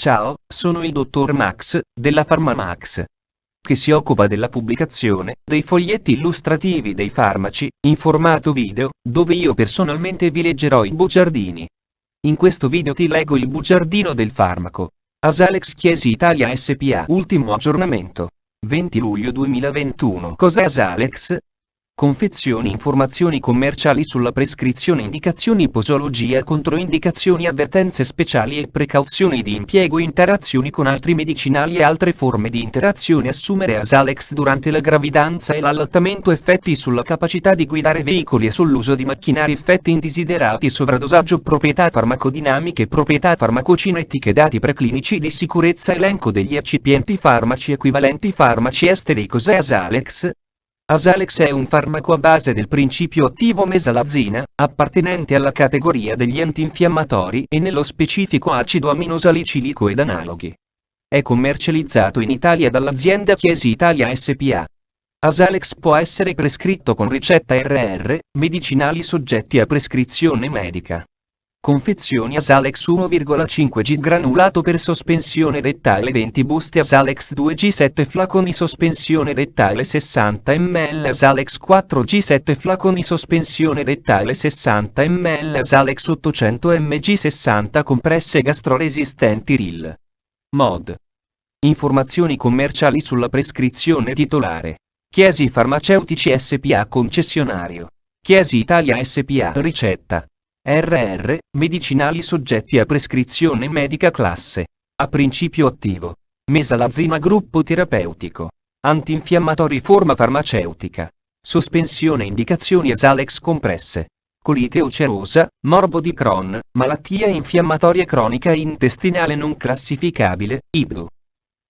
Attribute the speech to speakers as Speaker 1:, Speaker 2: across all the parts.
Speaker 1: Ciao, sono il dottor Max, della PharmaMax, che si occupa della pubblicazione dei foglietti illustrativi dei farmaci, in formato video, dove io personalmente vi leggerò i bugiardini. In questo video ti leggo il bugiardino del farmaco. Asalex Chiesi Italia SPA. Ultimo aggiornamento. 20 luglio 2021. Cos'è Asalex? Confezioni, informazioni commerciali sulla prescrizione, indicazioni, posologia, controindicazioni, avvertenze speciali e precauzioni di impiego, interazioni con altri medicinali e altre forme di interazione. Assumere Asalex durante la gravidanza e l'allattamento, effetti sulla capacità di guidare veicoli e sull'uso di macchinari, effetti indesiderati, sovradosaggio, proprietà farmacodinamiche, proprietà farmacocinetiche, dati preclinici di sicurezza, elenco degli eccipienti, farmaci equivalenti, farmaci esteri. Cos'è Asalex? Asalex è un farmaco a base del principio attivo mesalazina, appartenente alla categoria degli antinfiammatori e nello specifico acido aminosalicilico ed analoghi. È commercializzato in Italia dall'azienda Chiesi Italia SPA. Asalex può essere prescritto con ricetta RR, medicinali soggetti a prescrizione medica. Confezioni Asalex 1,5 g granulato per sospensione rettale 20 buste, Asalex 2G7 flaconi sospensione rettale 60 ml, Asalex 4G7 flaconi sospensione rettale 60 ml, Asalex 800 mg 60 compresse gastroresistenti RIL. Mod. Informazioni commerciali sulla prescrizione titolare. Chiesi Farmaceutici SPA concessionario. Chiesi Italia SPA ricetta. RR, medicinali soggetti a prescrizione medica classe A principio attivo. Mesalazina gruppo terapeutico. Antinfiammatori forma farmaceutica. Sospensione indicazioni Asalex compresse. Colite ulcerosa, morbo di Crohn, malattia infiammatoria cronica intestinale non classificabile, IBDU.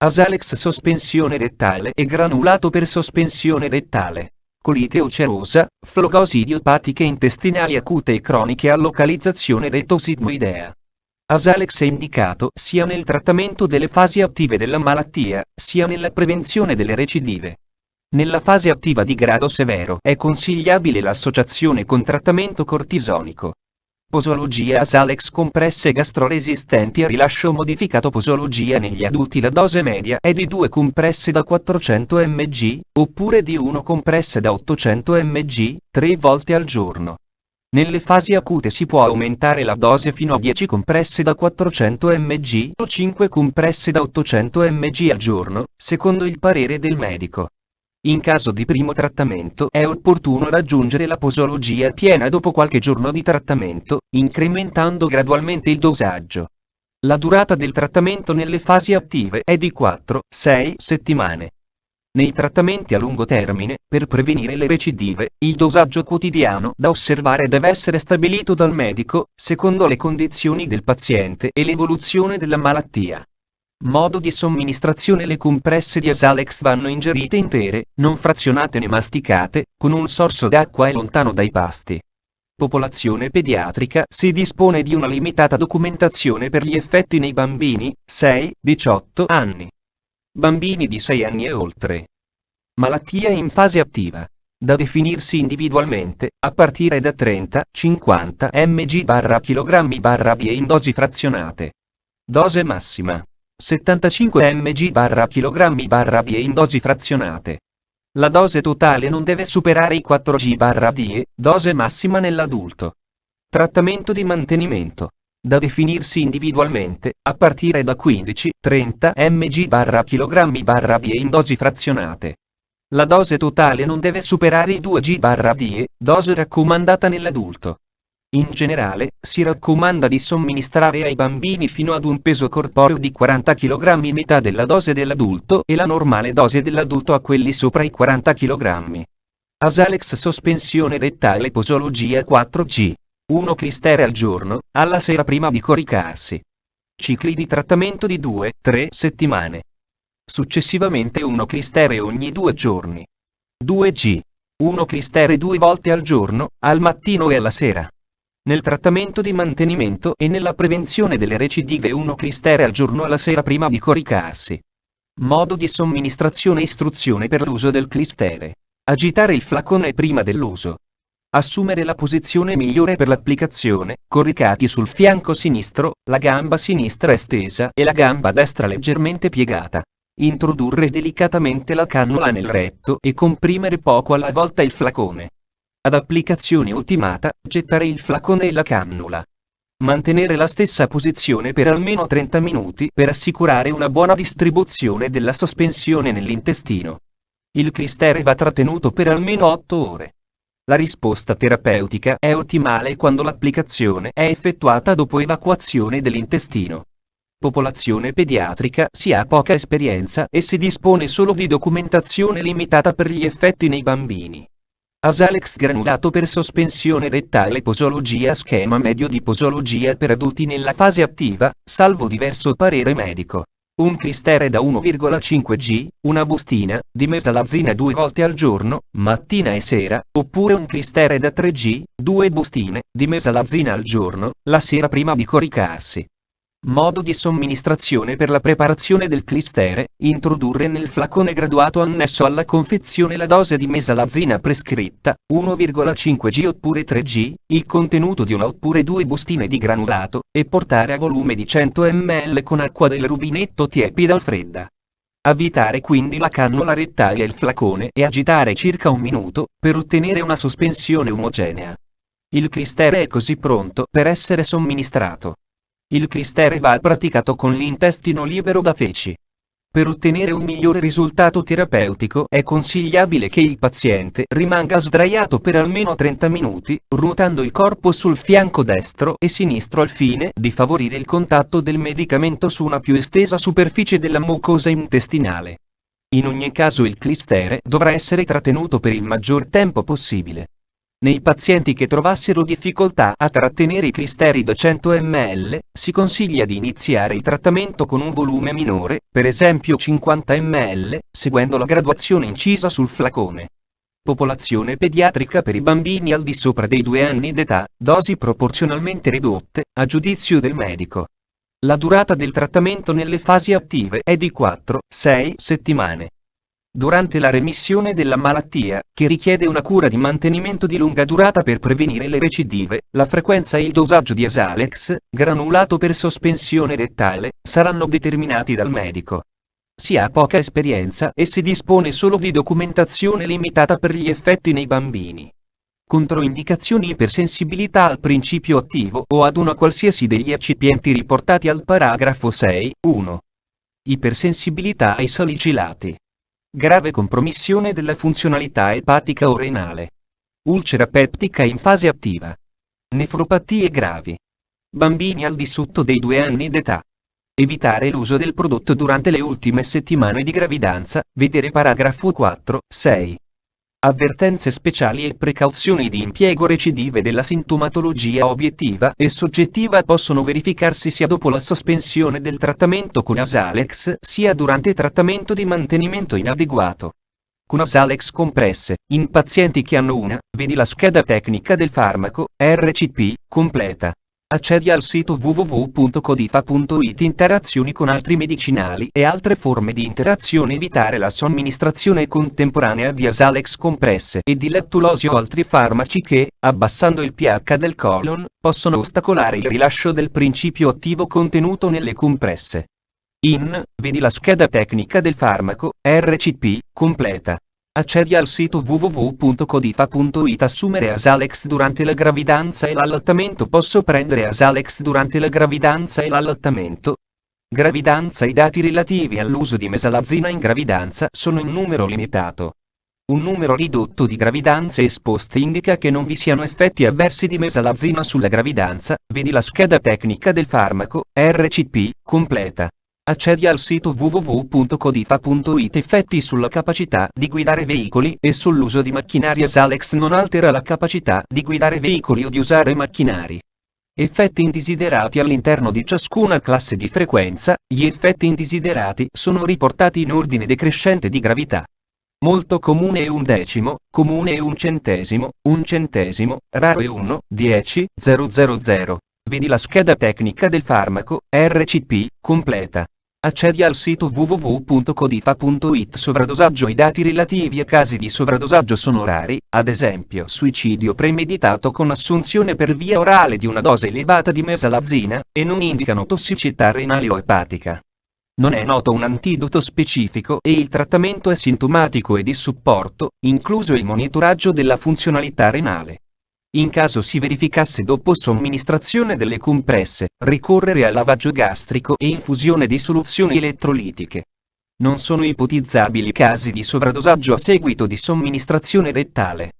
Speaker 1: Asalex sospensione rettale e granulato per sospensione rettale. Colite ulcerosa, flogosi idiopatiche intestinali acute e croniche a localizzazione rettosigmoidea. Asalex è indicato sia nel trattamento delle fasi attive della malattia, sia nella prevenzione delle recidive. Nella fase attiva di grado severo è consigliabile l'associazione con trattamento cortisonico. Posologia Asalex compresse gastroresistenti a rilascio modificato. Posologia negli adulti, la dose media è di 2 compresse da 400 mg, oppure di 1 compresse da 800 mg, 3 volte al giorno. Nelle fasi acute si può aumentare la dose fino a 10 compresse da 400 mg o 5 compresse da 800 mg al giorno, secondo il parere del medico. In caso di primo trattamento è opportuno raggiungere la posologia piena dopo qualche giorno di trattamento, incrementando gradualmente il dosaggio. La durata del trattamento nelle fasi attive è di 4-6 settimane. Nei trattamenti a lungo termine, per prevenire le recidive, il dosaggio quotidiano da osservare deve essere stabilito dal medico, secondo le condizioni del paziente e l'evoluzione della malattia. Modo di somministrazione: le compresse di Asalex vanno ingerite intere, non frazionate né masticate, con un sorso d'acqua e lontano dai pasti. Popolazione pediatrica: si dispone di una limitata documentazione per gli effetti nei bambini, 6-18 anni. Bambini di 6 anni e oltre. Malattia in fase attiva. Da definirsi individualmente, a partire da 30-50 mg/kg/b in dosi frazionate. Dose massima. 75 mg/kg/b in dosi frazionate. La dose totale non deve superare i 4 g/d, dose massima nell'adulto. Trattamento di mantenimento. Da definirsi individualmente, a partire da 15-30 mg/kg/b in dosi frazionate. La dose totale non deve superare i 2 g/d, dose raccomandata nell'adulto. In generale, si raccomanda di somministrare ai bambini fino ad un peso corporeo di 40 kg, metà della dose dell'adulto, e la normale dose dell'adulto a quelli sopra i 40 kg. Asalex sospensione rettale posologia 4G. 1 clistere al giorno, alla sera prima di coricarsi. Cicli di trattamento di 2-3 settimane. Successivamente 1 clistere ogni 2 giorni. 2G. 1 clistere 2 volte al giorno, al mattino e alla sera. Nel trattamento di mantenimento e nella prevenzione delle recidive 1 clistere al giorno alla sera prima di coricarsi. Modo di somministrazione: istruzione per l'uso del clistere. Agitare il flacone prima dell'uso. Assumere la posizione migliore per l'applicazione, coricati sul fianco sinistro, la gamba sinistra estesa e la gamba destra leggermente piegata. Introdurre delicatamente la cannula nel retto e comprimere poco alla volta il flacone. Ad applicazione ultimata, gettare il flacone e la cannula. Mantenere la stessa posizione per almeno 30 minuti per assicurare una buona distribuzione della sospensione nell'intestino. Il clistere va trattenuto per almeno 8 ore. La risposta terapeutica è ottimale quando l'applicazione è effettuata dopo evacuazione dell'intestino. Popolazione pediatrica, si ha poca esperienza e si dispone solo di documentazione limitata per gli effetti nei bambini. Asalex granulato per sospensione rettale, posologia, schema medio di posologia per adulti nella fase attiva, salvo diverso parere medico. Un clistere da 1,5 g, una bustina, di mesalazina 2 volte al giorno, mattina e sera, oppure un clistere da 3 g, 2 bustine, di mesalazina al giorno, la sera prima di coricarsi. Modo di somministrazione per la preparazione del clistere: introdurre nel flacone graduato annesso alla confezione la dose di mesalazina prescritta, 1,5 g oppure 3 g, il contenuto di una oppure 2 bustine di granulato, e portare a volume di 100 ml con acqua del rubinetto tiepida o fredda. Avvitare quindi la cannula rettale e il flacone e agitare circa 1 minuto, per ottenere una sospensione omogenea. Il clistere è così pronto per essere somministrato. Il clistere va praticato con l'intestino libero da feci. Per ottenere un migliore risultato terapeutico è consigliabile che il paziente rimanga sdraiato per almeno 30 minuti, ruotando il corpo sul fianco destro e sinistro al fine di favorire il contatto del medicamento su una più estesa superficie della mucosa intestinale. In ogni caso il clistere dovrà essere trattenuto per il maggior tempo possibile. Nei pazienti che trovassero difficoltà a trattenere i clisteri da 100 ml, si consiglia di iniziare il trattamento con un volume minore, per esempio 50 ml, seguendo la graduazione incisa sul flacone. Popolazione pediatrica per i bambini al di sopra dei 2 anni d'età, dosi proporzionalmente ridotte, a giudizio del medico. La durata del trattamento nelle fasi attive è di 4-6 settimane. Durante la remissione della malattia, che richiede una cura di mantenimento di lunga durata per prevenire le recidive, la frequenza e il dosaggio di Asalex, granulato per sospensione rettale, saranno determinati dal medico. Si ha poca esperienza e si dispone solo di documentazione limitata per gli effetti nei bambini. Controindicazioni: ipersensibilità al principio attivo o ad una qualsiasi degli eccipienti riportati al paragrafo 6.1. Ipersensibilità ai salicilati. Grave compromissione della funzionalità epatica o renale. Ulcera peptica in fase attiva. Nefropatie gravi. Bambini al di sotto dei 2 anni d'età. Evitare l'uso del prodotto durante le ultime settimane di gravidanza, vedere paragrafo 4.6. Avvertenze speciali e precauzioni di impiego: recidive della sintomatologia obiettiva e soggettiva possono verificarsi sia dopo la sospensione del trattamento con Asalex sia durante trattamento di mantenimento inadeguato. Con Asalex compresse, in pazienti che hanno una, vedi la scheda tecnica del farmaco, RCP, completa. Accedi al sito www.codifa.it. Interazioni con altri medicinali e altre forme di interazione: evitare la somministrazione contemporanea di Asalex compresse e di Lettulosio o altri farmaci che, abbassando il pH del colon, possono ostacolare il rilascio del principio attivo contenuto nelle compresse. Vedi la scheda tecnica del farmaco, RCP, completa. Accedi al sito www.codifa.it. Assumere Asalex durante la gravidanza e l'allattamento. Posso prendere Asalex durante la gravidanza e l'allattamento? Gravidanza. I dati relativi all'uso di mesalazina in gravidanza sono in numero limitato. Un numero ridotto di gravidanze esposte indica che non vi siano effetti avversi di mesalazina sulla gravidanza, vedi la scheda tecnica del farmaco, RCP, completa. Accedi al sito www.codifa.it. Effetti sulla capacità di guidare veicoli e sull'uso di macchinari. Asalex non altera la capacità di guidare veicoli o di usare macchinari. Effetti indesiderati all'interno di ciascuna classe di frequenza. Gli effetti indesiderati sono riportati in ordine decrescente di gravità. Molto comune è 1/10, comune è 1/100, raro è 1, 10, 000. Vedi la scheda tecnica del farmaco, RCP, completa. Accedi al sito www.codifa.it. Sovradosaggio. I dati relativi a casi di sovradosaggio sono rari, ad esempio suicidio premeditato con assunzione per via orale di una dose elevata di mesalazina, e non indicano tossicità renale o epatica. Non è noto un antidoto specifico e il trattamento è sintomatico e di supporto, incluso il monitoraggio della funzionalità renale. In caso si verificasse dopo somministrazione delle compresse, ricorrere al lavaggio gastrico e infusione di soluzioni elettrolitiche. Non sono ipotizzabili casi di sovradosaggio a seguito di somministrazione rettale.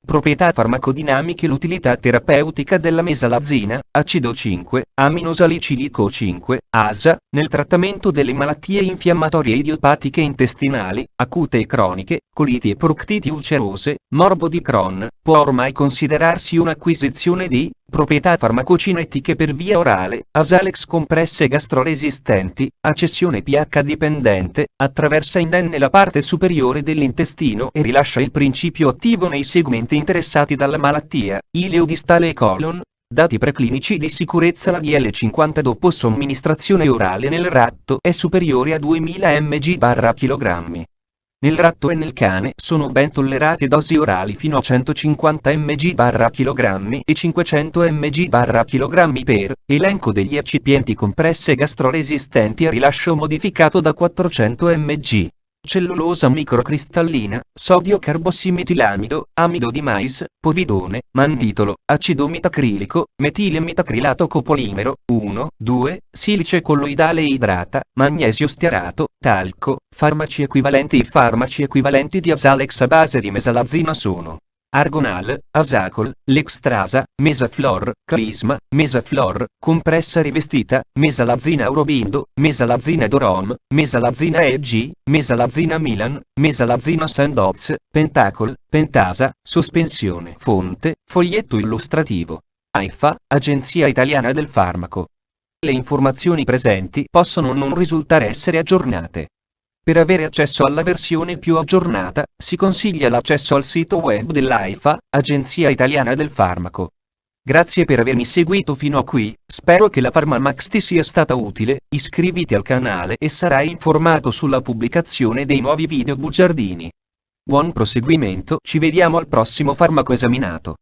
Speaker 1: Proprietà farmacodinamiche. L'utilità terapeutica della mesalazina, acido 5, aminosalicilico 5, ASA, nel trattamento delle malattie infiammatorie idiopatiche intestinali, acute e croniche, coliti e proctiti ulcerose, morbo di Crohn, può ormai considerarsi un'acquisizione di proprietà farmacocinetiche per via orale, Asalex compresse gastroresistenti, a cessione pH dipendente, attraversa indenne la parte superiore dell'intestino e rilascia il principio attivo nei segmenti interessati dalla malattia, ileo distale e colon. Dati preclinici di sicurezza. La DL50 dopo somministrazione orale nel ratto è superiore a 2000 mg/kg. Nel ratto e nel cane sono ben tollerate dosi orali fino a 150 mg/kg e 500 mg/kg per elenco degli eccipienti compresse gastroresistenti a rilascio modificato da 400 mg. Cellulosa microcristallina, sodio carbossimetilamido, amido di mais, povidone, mannitolo, acido metacrilico, metile metacrilato copolimero, 1, 2, silice colloidale idrata, magnesio stearato, talco. Farmaci equivalenti. I farmaci equivalenti di Asalex a base di mesalazina sono Argonal, Asacol, Lextrasa, Mesaflor, Clisma, Mesaflor, compressa rivestita, mesalazina Aurobindo, mesalazina Dorom, mesalazina EG, mesalazina Milan, mesalazina Sandoz, Pentacol, Pentasa, sospensione. Fonte, foglietto illustrativo. AIFA, Agenzia Italiana del Farmaco. Le informazioni presenti possono non risultare essere aggiornate. Per avere accesso alla versione più aggiornata, si consiglia l'accesso al sito web dell'AIFA, Agenzia Italiana del Farmaco. Grazie per avermi seguito fino a qui, spero che la PharmaMax ti sia stata utile. Iscriviti al canale e sarai informato sulla pubblicazione dei nuovi video bugiardini. Buon proseguimento, ci vediamo al prossimo farmaco esaminato.